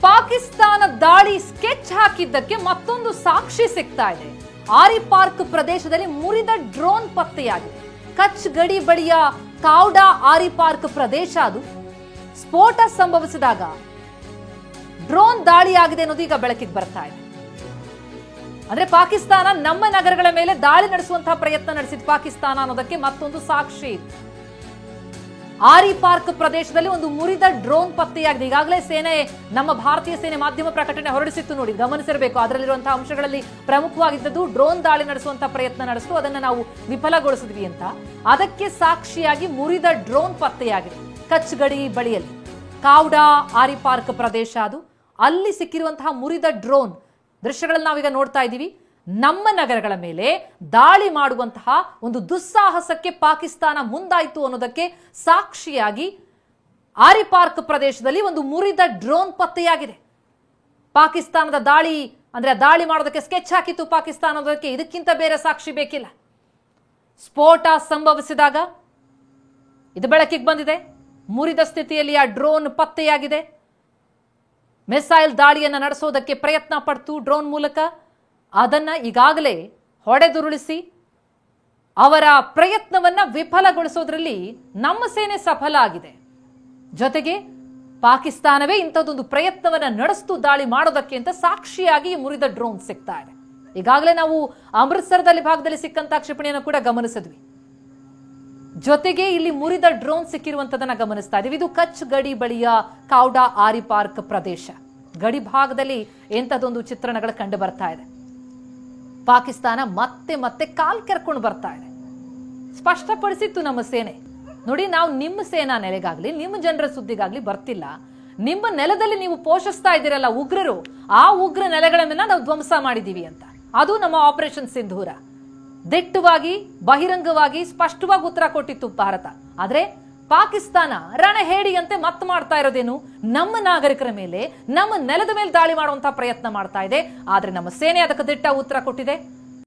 ಪಾಕಿಸ್ತಾನ ದಾಳಿ ಸ್ಕೆಚ್ ಹಾಕಿದ್ದಕ್ಕೆ ಮತ್ತೊಂದು ಸಾಕ್ಷಿ ಸಿಗ್ತಾ ಇದೆ. ಆರಿ ಪಾರ್ಕ್ ಪ್ರದೇಶದಲ್ಲಿ ಮುರಿದ ಡ್ರೋನ್ ಪತ್ತೆಯಾಗಿದೆ. ಕಚ್ ಗಡಿ ಬಳಿಯ ಕಾವ್ಡಾ ಆರಿ ಪಾರ್ಕ್ ಪ್ರದೇಶ ಅದು. ಸ್ಫೋಟ ಸಂಭವಿಸಿದಾಗ ಡ್ರೋನ್ ದಾಳಿಯಾಗಿದೆ ಅನ್ನೋದು ಈಗ ಬೆಳಕಿಗೆ ಬರ್ತಾ ಇದೆ. ಅಂದ್ರೆ ಪಾಕಿಸ್ತಾನ ನಮ್ಮ ನಗರಗಳ ಮೇಲೆ ದಾಳಿ ನಡೆಸುವಂತಹ ಪ್ರಯತ್ನ ನಡೆಸಿದ ಪಾಕಿಸ್ತಾನ ಅನ್ನೋದಕ್ಕೆ ಮತ್ತೊಂದು ಸಾಕ್ಷಿ. ಆರಿ ಪಾರ್ಕ್ ಪ್ರದೇಶದಲ್ಲಿ ಒಂದು ಮುರಿದ ಡ್ರೋನ್ ಪತ್ತೆಯಾಗಿದೆ. ಈಗಾಗಲೇ ಸೇನೆ, ನಮ್ಮ ಭಾರತೀಯ ಸೇನೆ ಮಾಧ್ಯಮ ಪ್ರಕಟಣೆ ಹೊರಡಿಸಿತ್ತು ನೋಡಿ, ಗಮನಿಸಿರಬೇಕು. ಅದರಲ್ಲಿರುವಂತಹ ಅಂಶಗಳಲ್ಲಿ ಪ್ರಮುಖವಾಗಿದ್ದದ್ದು ಡ್ರೋನ್ ದಾಳಿ ನಡೆಸುವಂತಹ ಪ್ರಯತ್ನ ನಡೆಸಿತು, ಅದನ್ನ ನಾವು ವಿಫಲಗೊಳಿಸಿದ್ವಿ ಅಂತ. ಅದಕ್ಕೆ ಸಾಕ್ಷಿಯಾಗಿ ಮುರಿದ ಡ್ರೋನ್ ಪತ್ತೆಯಾಗಿದೆ ಕಚ್ ಗಡಿ ಬಳಿಯಲ್ಲಿ. ಕಾವ್ಡಾ ಆರಿ ಪಾರ್ಕ್ ಪ್ರದೇಶ ಅದು. ಅಲ್ಲಿ ಸಿಕ್ಕಿರುವಂತಹ ಮುರಿದ ಡ್ರೋನ್ ದೃಶ್ಯಗಳನ್ನು ನಾವೀಗ ನೋಡ್ತಾ ಇದ್ದೀವಿ. ನಮ್ಮ ನಗರಗಳ ಮೇಲೆ ದಾಳಿ ಮಾಡುವಂತಹ ಒಂದು ದುಸ್ಸಾಹಸಕ್ಕೆ ಪಾಕಿಸ್ತಾನ ಮುಂದಾಯಿತು ಅನ್ನೋದಕ್ಕೆ ಸಾಕ್ಷಿಯಾಗಿ ಆರಿ ಪಾರ್ಕ್ ಪ್ರದೇಶದಲ್ಲಿ ಒಂದು ಮುರಿದ ಡ್ರೋನ್ ಪತ್ತೆಯಾಗಿದೆ. ಪಾಕಿಸ್ತಾನದ ದಾಳಿ ಅಂದ್ರೆ ದಾಳಿ ಮಾಡೋದಕ್ಕೆ ಸ್ಕೆಚ್ ಹಾಕಿತ್ತು ಪಾಕಿಸ್ತಾನ ಅನ್ನೋದಕ್ಕೆ ಇದಕ್ಕಿಂತ ಬೇರೆ ಸಾಕ್ಷಿ ಬೇಕಿಲ್ಲ. ಸ್ಫೋಟ ಸಂಭವಿಸಿದಾಗ ಇದು ಬೆಳಕಿಗೆ ಬಂದಿದೆ. ಮುರಿದ ಸ್ಥಿತಿಯಲ್ಲಿ ಆ ಡ್ರೋನ್ ಪತ್ತೆಯಾಗಿದೆ. ಮಿಸೈಲ್ ದಾಳಿಯನ್ನು ನಡೆಸೋದಕ್ಕೆ ಪ್ರಯತ್ನ ಪಡ್ತು ಡ್ರೋನ್ ಮೂಲಕ. ಅದನ್ನ ಈಗಾಗಲೇ ಹೊಡೆದುರುಳಿಸಿ ಅವರ ಪ್ರಯತ್ನವನ್ನ ವಿಫಲಗೊಳಿಸೋದ್ರಲ್ಲಿ ನಮ್ಮ ಸೇನೆ ಸಫಲ ಆಗಿದೆ. ಜೊತೆಗೆ ಪಾಕಿಸ್ತಾನವೇ ಇಂಥದ್ದೊಂದು ಪ್ರಯತ್ನವನ್ನ ನಡೆಸ್ತು ದಾಳಿ ಮಾಡೋದಕ್ಕೆ ಅಂತ ಸಾಕ್ಷಿಯಾಗಿ ಮುರಿದ ಡ್ರೋನ್ ಸಿಗ್ತಾ ಇದೆ. ಈಗಾಗಲೇ ನಾವು ಅಮೃತ್ಸರದಲ್ಲಿ ಭಾಗದಲ್ಲಿ ಸಿಕ್ಕಂತ ಕ್ಷಿಪಣಿಯನ್ನು ಕೂಡ ಗಮನಿಸಿದ್ವಿ. ಜೊತೆಗೆ ಇಲ್ಲಿ ಮುರಿದ ಡ್ರೋನ್ ಸಿಕ್ಕಿರುವಂತದನ್ನ ಗಮನಿಸ್ತಾ ಇದೀವಿ. ಇದು ಕಚ್ ಗಡಿ ಬಳಿಯ ಕಾವ್ಡಾ ಆರಿ ಪಾರ್ಕ್ ಪ್ರದೇಶ. ಗಡಿ ಭಾಗದಲ್ಲಿ ಎಂಥದೊಂದು ಚಿತ್ರಣಗಳು ಕಂಡು ಬರ್ತಾ ಇದೆ. ಪಾಕಿಸ್ತಾನ ಮತ್ತೆ ಮತ್ತೆ ಕಾಲ್ ಕೆರ್ಕೊಂಡು ಬರ್ತಾ ಇದೆ. ಸ್ಪಷ್ಟಪಡಿಸಿತ್ತು ನಮ್ಮ ಸೇನೆ, ನೋಡಿ ನಾವು ನಿಮ್ಮ ಸೇನಾ ನೆಲೆಗಾಗ್ಲಿ ನಿಮ್ಮ ಜನರ ಸುದ್ದಿಗಾಗ್ಲಿ ಬರ್ತಿಲ್ಲ, ನಿಮ್ಮ ನೆಲದಲ್ಲಿ ನೀವು ಪೋಷಿಸ್ತಾ ಇದ್ದೀರಲ್ಲ ಉಗ್ರರು, ಆ ಉಗ್ರ ನೆಲೆಗಳನ್ನ ನಾವು ಧ್ವಂಸ ಮಾಡಿದೀವಿ ಅಂತ. ಅದು ನಮ್ಮ ಆಪರೇಷನ್ ಸಿಂಧೂರ. ದಿಟ್ಟವಾಗಿ ಬಹಿರಂಗವಾಗಿ ಸ್ಪಷ್ಟವಾಗಿ ಉತ್ತರ ಕೊಟ್ಟಿತ್ತು ಭಾರತ. ಆದ್ರೆ ಪಾಕಿಸ್ತಾನ ರಣಹೇಡಿಯಂತೆ ಮತ್ತೆ ಮಾಡ್ತಾ ಇರೋದೇನು, ನಮ್ಮ ನಾಗರಿಕರ ಮೇಲೆ ನಮ್ಮ ನೆಲದ ಮೇಲೆ ದಾಳಿ ಮಾಡುವಂತಹ ಪ್ರಯತ್ನ ಮಾಡ್ತಾ ಇದೆ. ಆದ್ರೆ ನಮ್ಮ ಸೇನೆ ಅದಕ್ಕೆ ದಿಟ್ಟ ಉತ್ತರ ಕೊಟ್ಟಿದೆ.